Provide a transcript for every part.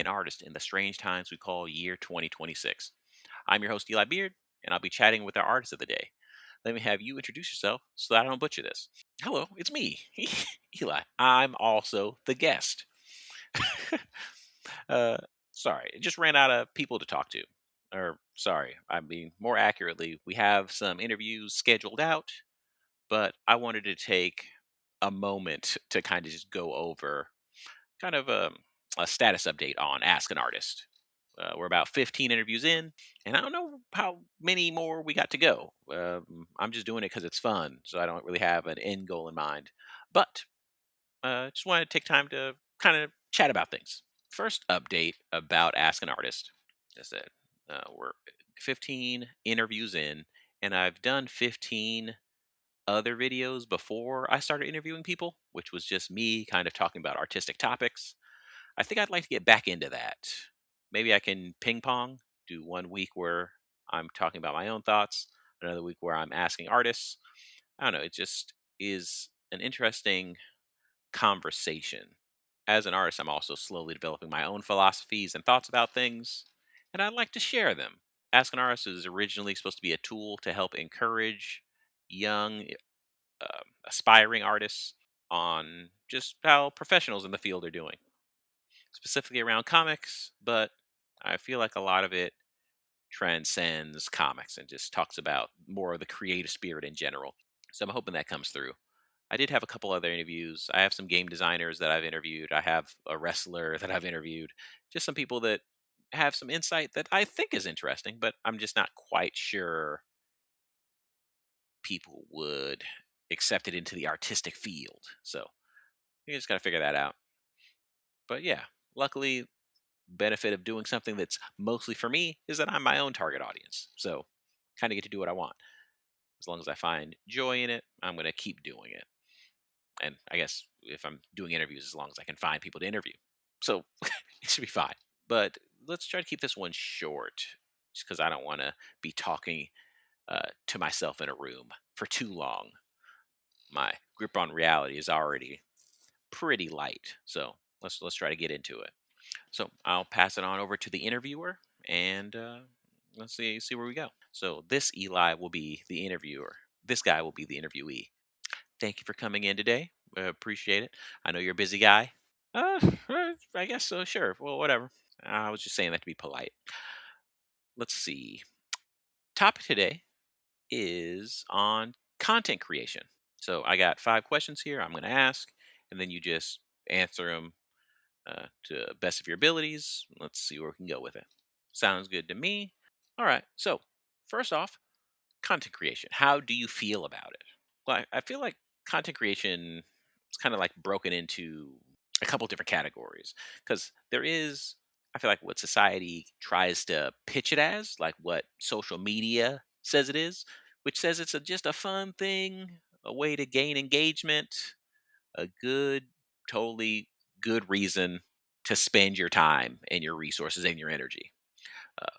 an artist in the strange times we call year 2026. I'm your host, Eli Beard, and I'll be chatting with our artist of the day. Let me have you introduce yourself so that I don't butcher this. Hello, it's me, Eli. I'm also the guest. uh, sorry, it just ran out of people to talk to. Or, sorry, I mean, more accurately, we have some interviews scheduled out, but I wanted to take a moment to kind of just go over kind of a status update on Ask an Artist. We're about 15 interviews in, and I don't know how many more we got to go. I'm just doing it because it's fun, so I don't really have an end goal in mind. But just want to take time to kind of chat about things. First update about Ask an Artist. As I said, we're 15 interviews in, and I've done 15 other videos before I started interviewing people, which was just me kind of talking about artistic topics. I think I'd like to get back into that. Maybe I can ping pong, do one week where I'm talking about my own thoughts, another week where I'm asking artists. I don't know. It just is an interesting conversation. As an artist, I'm also slowly developing my own philosophies and thoughts about things, and I'd like to share them. Ask an Artist is originally supposed to be a tool to help encourage young, aspiring artists on just how professionals in the field are doing, specifically around comics, but I feel like a lot of it transcends comics and just talks about more of the creative spirit in general. So I'm hoping that comes through. I did have a couple other interviews. I have some game designers that I've interviewed. I have a wrestler that I've interviewed. Just some people that have some insight that I think is interesting, but I'm just not quite sure people would accept it into the artistic field. So you just got to figure that out. But yeah, luckily, benefit of doing something that's mostly for me is that I'm my own target audience. So kind of get to do what I want. As long as I find joy in it, I'm going to keep doing it. And I guess if I'm doing interviews, as long as I can find people to interview. So it should be fine. But let's try to keep this one short just because I don't want to be talking to myself in a room for too long. My grip on reality is already pretty light. So let's try to get into it. So I'll pass it on over to the interviewer, and let's see where we go. So this Eli will be the interviewer. This guy will be the interviewee. Thank you for coming in today. Appreciate it. I know you're a busy guy. I guess so. Sure. Well, whatever. I was just saying that to be polite. Let's see. Topic today is on content creation. So I got 5 questions here. I'm going to ask, and then you just answer them to best of your abilities. Let's see where we can go with it. Sounds good to me. All right. So first off, content creation. How do you feel about it? Well, I feel like content creation is kind of like broken into a couple different categories because there is, I feel like what society tries to pitch it as, like what social media says it is, which says it's just a fun thing, a way to gain engagement, a good, totally good reason to spend your time and your resources and your energy.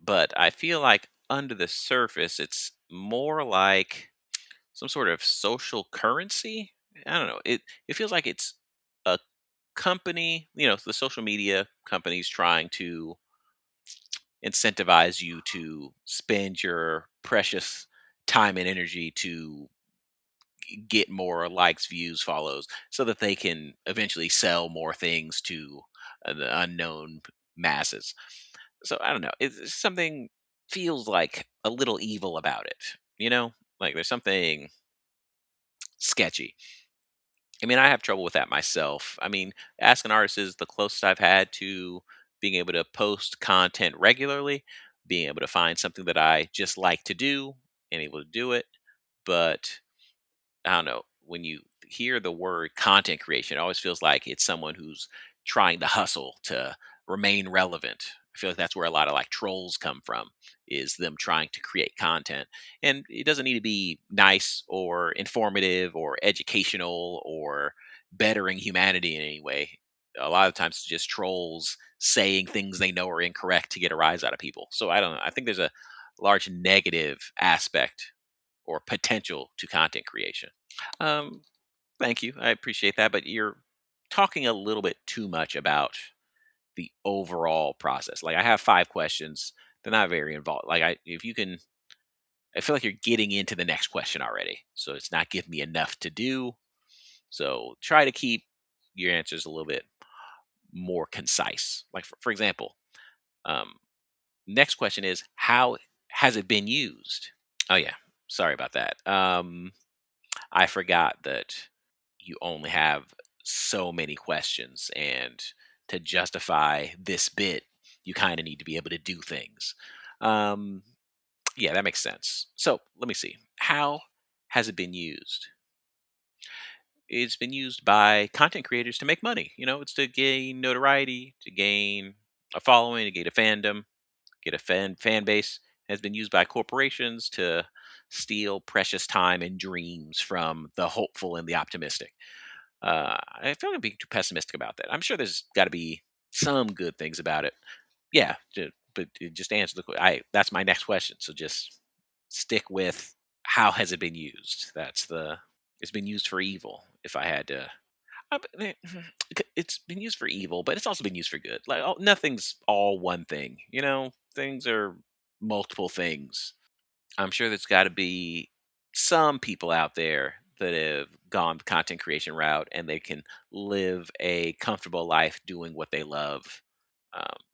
But I feel like under the surface, it's more like some sort of social currency. I don't know. It feels like it's a company, the social media companies trying to incentivize you to spend your precious time and energy to get more likes, views, follows, so that they can eventually sell more things to the unknown masses. So I don't know. It's something feels like a little evil about it. Like there's something sketchy. I mean, I have trouble with that myself. I mean, Ask an Artist is the closest I've had to being able to post content regularly, being able to find something that I just like to do and able to do it. But I don't know, when you hear the word content creation, it always feels like it's someone who's trying to hustle to remain relevant. I feel like that's where a lot of like trolls come from, is them trying to create content. And it doesn't need to be nice or informative or educational or bettering humanity in any way. A lot of times it's just trolls saying things they know are incorrect to get a rise out of people. So I don't know. I think there's a large negative aspect or potential to content creation. Um, Thank you. I appreciate that. But you're talking a little bit too much about the overall process. Like I have 5 questions. They're not very involved. Like if you can, I feel like you're getting into the next question already. So it's not giving me enough to do. So try to keep your answers a little bit more concise. Like for example, um, next question is how has it been used? Oh yeah, sorry about that. I forgot that you only have so many questions, and to justify this bit, you kind of need to be able to do things. Um, yeah, that makes sense. So let me see. How has it been used? It's been used by content creators to make money. It's to gain notoriety, to gain a following, to gain a fandom, get a fan base. Has been used by corporations to steal precious time and dreams from the hopeful and the optimistic. I feel like I'm being too pessimistic about that. I'm sure there's got to be some good things about it. Yeah, but just to answer I that's my next question. So just stick with how has it been used? It's been used for evil. If I had to, it's been used for evil, but it's also been used for good. Like nothing's all one thing. Things are multiple things. I'm sure there's got to be some people out there that have gone the content creation route and they can live a comfortable life doing what they love.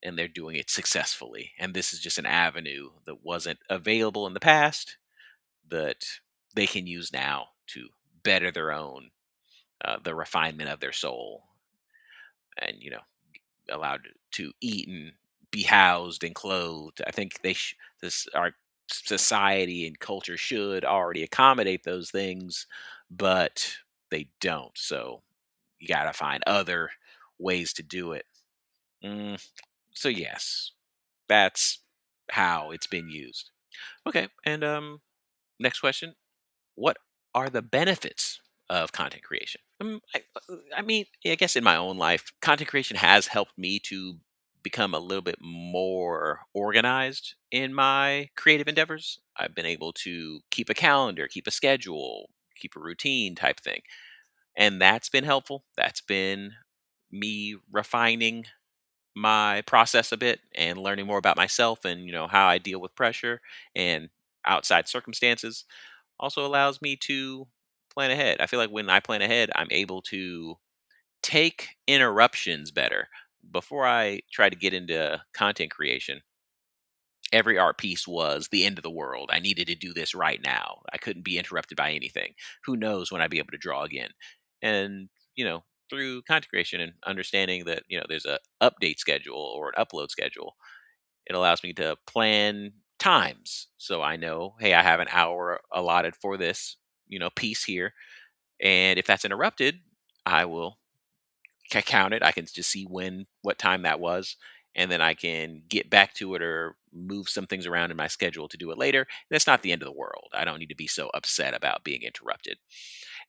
And they're doing it successfully. And this is just an avenue that wasn't available in the past that they can use now to better their own, the refinement of their soul, and allowed to eat and be housed and clothed. I think this our society and culture should already accommodate those things, but they don't. So you got to find other ways to do it. Mm, so yes, that's how it's been used. Okay, and next question: what are the benefits of content creation? I mean, I guess in my own life, content creation has helped me to become a little bit more organized in my creative endeavors. I've been able to keep a calendar, keep a schedule, keep a routine type thing. And that's been helpful. That's been me refining my process a bit and learning more about myself and how I deal with pressure and outside circumstances. Also allows me to plan ahead. I feel like when I plan ahead, I'm able to take interruptions better. Before I try to get into content creation, every art piece was the end of the world. I needed to do this right now. I couldn't be interrupted by anything. Who knows when I'd be able to draw again? And, through content creation and understanding that, there's a update schedule or an upload schedule, it allows me to plan times. So I know, hey, I have an hour allotted for this, piece here. And if that's interrupted, I will count it. I can just see what time that was, and then I can get back to it or move some things around in my schedule to do it later. That's not the end of the world. I don't need to be so upset about being interrupted.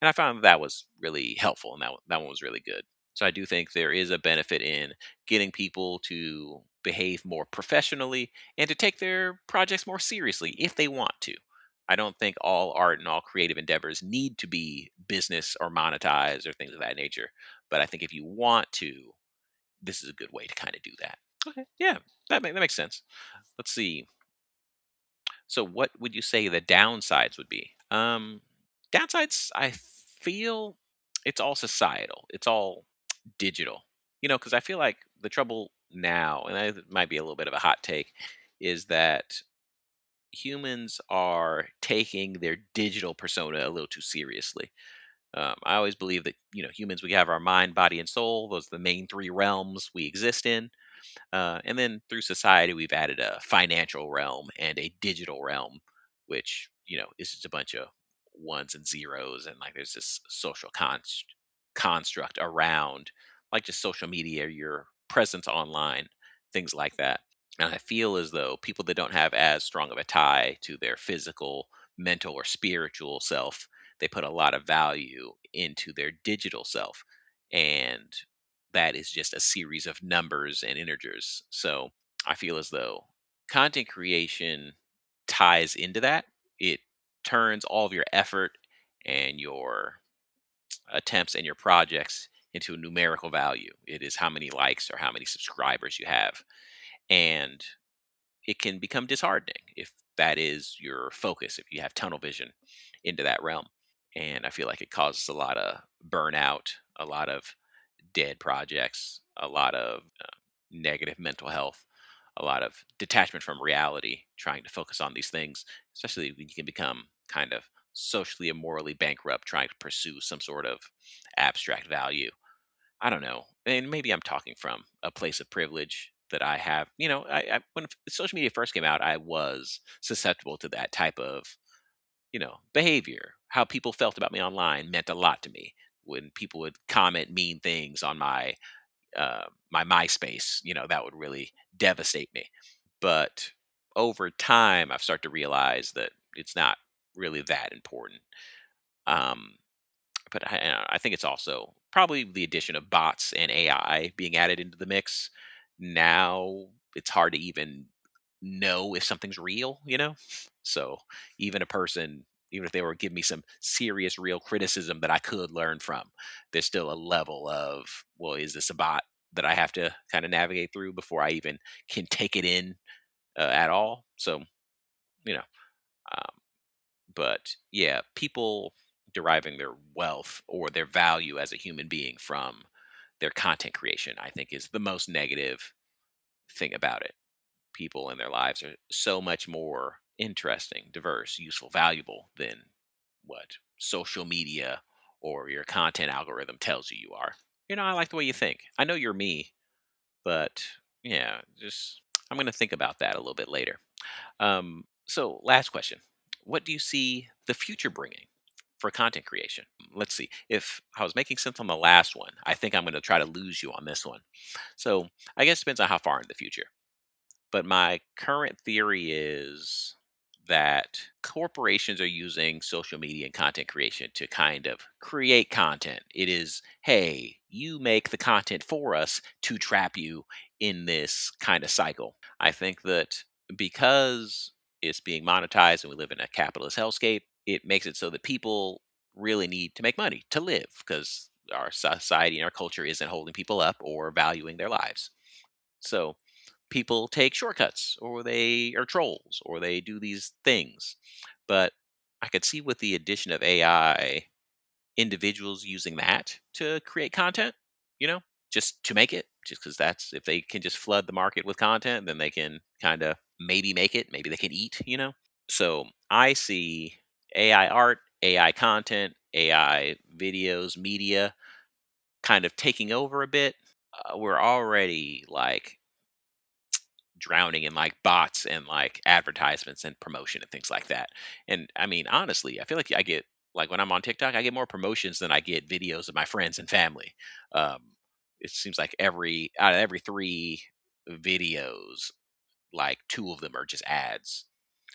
And I found that was really helpful, and that one was really good. So I do think there is a benefit in getting people to behave more professionally and to take their projects more seriously if they want to. I don't think all art and all creative endeavors need to be business or monetized or things of that nature. But I think if you want to, this is a good way to kind of do that. Okay, yeah, that makes sense. Let's see. So, what would you say the downsides would be? Downsides, I feel it's all societal. It's all digital. Because I feel like the trouble now, and it might be a little bit of a hot take, is that humans are taking their digital persona a little too seriously. I always believe that humans, we have our mind, body, and soul. Those are the main three realms we exist in. And then through society, we've added a financial realm and a digital realm, which is just a bunch of ones and zeros, and like there's this social construct around like just social media, your presence online, things like that. And I feel as though people that don't have as strong of a tie to their physical, mental, or spiritual self, they put a lot of value into their digital self. And that is just a series of numbers and integers. So I feel as though content creation ties into that. It turns all of your effort and your attempts and your projects into a numerical value. It is how many likes or how many subscribers you have. And it can become disheartening if that is your focus, if you have tunnel vision into that realm. And I feel like it causes a lot of burnout, a lot of dead projects, a lot of negative mental health, a lot of detachment from reality, trying to focus on these things, especially when you can become kind of socially and morally bankrupt trying to pursue some sort of abstract value. I don't know. And maybe I'm talking from a place of privilege that I have. When social media first came out, I was susceptible to that type of, behavior. How people felt about me online meant a lot to me. When people would comment mean things on my MySpace, that would really devastate me. But over time, I've started to realize that it's not really that important. Um, but I think it's also probably the addition of bots and AI being added into the mix. Now it's hard to even know if something's real. So even a person, even if they were giving me some serious, real criticism that I could learn from, there's still a level of, well, is this a bot that I have to kind of navigate through before I even can take it in at all? So, you know, um, but yeah, people deriving their wealth or their value as a human being from their content creation, I think, is the most negative thing about it. People in their lives are so much more interesting, diverse, useful, valuable than what social media or your content algorithm tells you you are. I like the way you think. I know you're me, but yeah, just I'm going to think about that a little bit later. So, last question. What do you see the future bringing for content creation? Let's see. If I was making sense on the last one, I think I'm going to try to lose you on this one. So, I guess it depends on how far in the future. But my current theory is that corporations are using social media and content creation to kind of create content. It is, hey, you make the content for us to trap you in this kind of cycle. I think that because it's being monetized and we live in a capitalist hellscape, it makes it so that people really need to make money to live because our society and our culture isn't holding people up or valuing their lives. So people take shortcuts or they are trolls or they do these things. But I could see with the addition of AI, individuals using that to create content, you know, just to make it, just because that's if they can just flood the market with content, then they can kind of maybe make it, maybe they can eat. So I see AI art, AI content, AI videos, media kind of taking over a bit. We're already like drowning in like bots and like advertisements and promotion and things like that. And I mean, honestly, I feel like I get like when I'm on TikTok, I get more promotions than I get videos of my friends and family. Um, it seems like every out of every three videos, like two of them are just ads.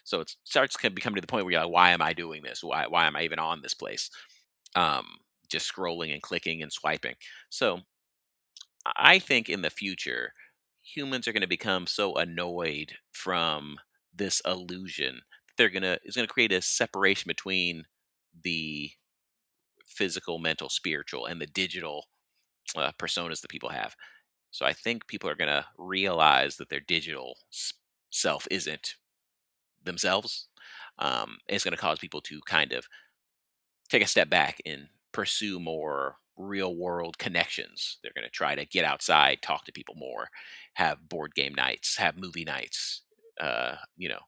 So it starts to become to the point where you're like, why am I doing this? Why am I even on this place? Um, just scrolling and clicking and swiping. So I think in the future, humans are going to become so annoyed from this illusion that it's gonna create a separation between the physical, mental, spiritual, and the digital personas that people have. So I think people are going to realize that their digital self isn't themselves. It's going to cause people to kind of take a step back and pursue more real world connections. They're going to try to get outside, talk to people more, have board game nights, have movie nights, uh, you know,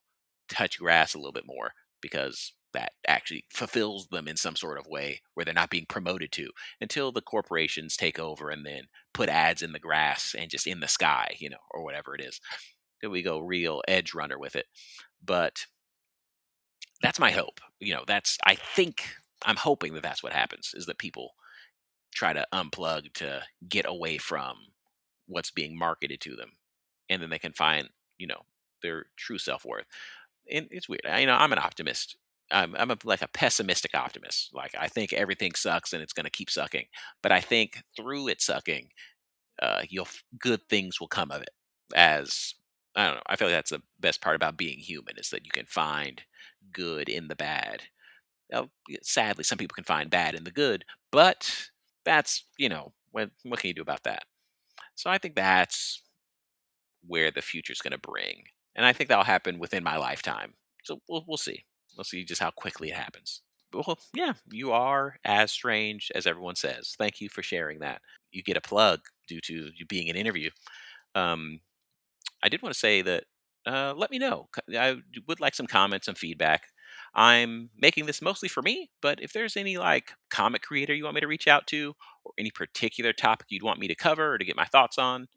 touch grass a little bit more because that actually fulfills them in some sort of way where they're not being promoted to until the corporations take over and then put ads in the grass and just in the sky, or whatever it is. Then we go real edge runner with it. But that's my hope. I think I'm hoping that that's what happens is that people try to unplug to get away from what's being marketed to them, and then they can find, you know, their true self worth. And it's weird. I'm an optimist. Like a pessimistic optimist. Like I think everything sucks and it's going to keep sucking. But I think through it sucking, good things will come of it. As I don't know. I feel like that's the best part about being human is that you can find good in the bad. Now, sadly, some people can find bad in the good, but that's What can you do about that? So I think that's where the future's going to bring, and I think that'll happen within my lifetime. So we'll see. We'll see just how quickly it happens. Well, yeah, you are as strange as everyone says. Thank you for sharing that. You get a plug due to you being an interview. Um, I did want to say that let me know. I would like some comments and feedback. I'm making this mostly for me, but if there's any like comic creator you want me to reach out to, or any particular topic you'd want me to cover or to get my thoughts on,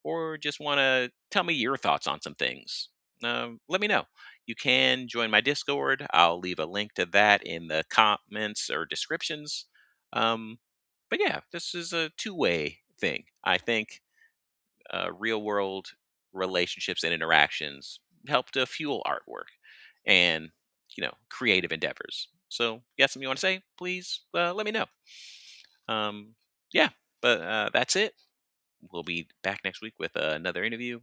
or just want to tell me your thoughts on some things, let me know. You can join my Discord. I'll leave a link to that in the comments or descriptions. Um, but yeah, this is a two-way thing. I think real world relationships and interactions help to fuel artwork and creative endeavors. So, you got something you want to say? Please let me know. Um, yeah, but that's it. We'll be back next week with another interview.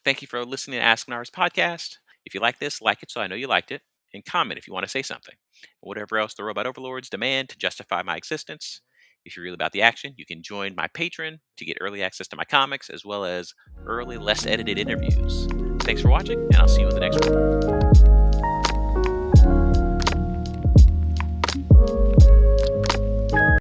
Thank you for listening to Ask Nars podcast. If you like this, like it so I know you liked it, and comment if you want to say something. Whatever else the robot overlords demand to justify my existence. If you're really about the action, you can join my Patreon to get early access to my comics as well as early, less edited interviews. Thanks for watching, and I'll see you in the next one.